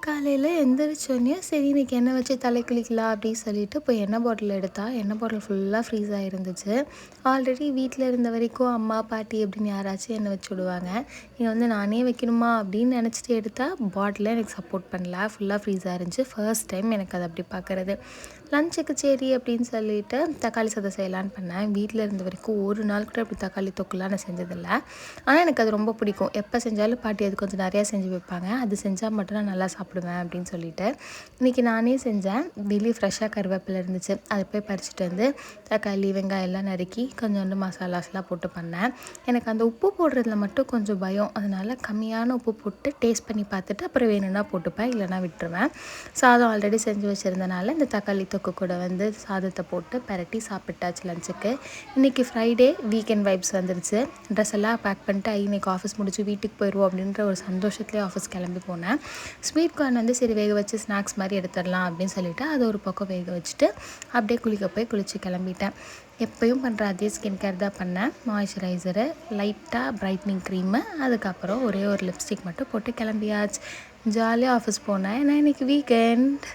காலையில் எந்திரிச்சோன்னே சரி இன்றைக்கி எண்ணெய் வச்சு தலை குளிக்கலாம் அப்படின்னு சொல்லிட்டு போய் எண்ணெய் பாட்டில் எடுத்தால் எண்ணெய் பாட்டில் ஃபுல்லாக ஃப்ரீஸ் ஆகிருந்துச்சு. ஆல்ரெடி வீட்டில் இருந்த வரைக்கும் அம்மா பாட்டி அப்படின்னு யாராச்சும் எண்ணெய் வச்சு விடுவாங்க. இங்கே வந்து நானே வைக்கணுமா அப்படின்னு நினச்சிட்டு எடுத்தால் பாட்டிலே எனக்கு சப்போர்ட் பண்ணல, ஃபுல்லாக ஃப்ரீஸாக இருந்துச்சு. ஃபர்ஸ்ட் டைம் எனக்கு அது அப்படி பார்க்குறது. லஞ்சுக்கு சரி அப்படின்னு சொல்லிட்டு தக்காளி சாதம் செய்யலான்னு பண்ணேன். வீட்டில் இருந்த வரைக்கும் ஒரு நாள் கூட அப்படி தக்காளி தொக்குலாம் நான் செஞ்சதில்லை. ஆனால் எனக்கு அது ரொம்ப பிடிக்கும். எப்போ செஞ்சாலும் பாட்டி அது கொஞ்சம் நிறையா செஞ்சு வைப்பாங்க. அது செஞ்சால் மட்டும் நான் நல்லா சாப்பிடுவேன் அப்படின்னு சொல்லிட்டு இன்றைக்கி நானே செஞ்சேன். வெளியே ஃப்ரெஷ்ஷாக கருவேப்பிலை இருந்துச்சு, அதை போய் பறிச்சுட்டு வந்து தக்காளி வெங்காயம் எல்லாம் நறுக்கி கொஞ்சோண்டு மசாலாஸ்லாம் போட்டு பண்ணேன். எனக்கு அந்த உப்பு போடுறதுல மட்டும் கொஞ்சம் பயம், அதனால் கம்மியான உப்பு போட்டு டேஸ்ட் பண்ணி பார்த்துட்டு அப்புறம் வேணும்னா போட்டுப்பேன், இல்லைனா விட்டுருவேன். சாதம் ஆல்ரெடி செஞ்சு வச்சுருந்தனால இந்த தக்காளி தொக்கு கூட வந்து சாதத்தை போட்டு பரட்டி சாப்பிட்டாச்சு லஞ்சுக்கு. இன்றைக்கி ஃப்ரைடே, வீக்கெண்ட் வைப்ஸ் வந்துருச்சு. ட்ரெஸ் எல்லாம் பேக் பண்ணிட்டு இன்றைக்கி ஆஃபீஸ் முடிச்சு வீட்டுக்கு போயிடுவோம் அப்படின்ற ஒரு சந்தோஷத்துலேயே ஆஃபீஸ் கிளம்பி போனேன். ஸ்வீட் கார்ன் வந்து சரி வேக வச்சு ஸ்நாக்ஸ் மாதிரி எடுத்துடலாம் அப்படின்னு சொல்லிவிட்டு அது ஒரு பக்கம் வேக வச்சுட்டு அப்படியே குளிச்சு கிளம்பிட்டேன். எப்போயும் பண்ணுற அதே ஸ்கின் கேர் தான் பண்ணேன். மாய்ஸ்சரைசரு, லைட்டாக பிரைட்னிங் க்ரீமு, அதுக்கப்புறம் ஒரே ஒரு லிப்ஸ்டிக் மட்டும் போட்டு கிளம்பியாச்சு. ஜாலியாக ஆஃபீஸ் போனேன். ஏன்னா இன்றைக்கி வீக்கெண்ட்.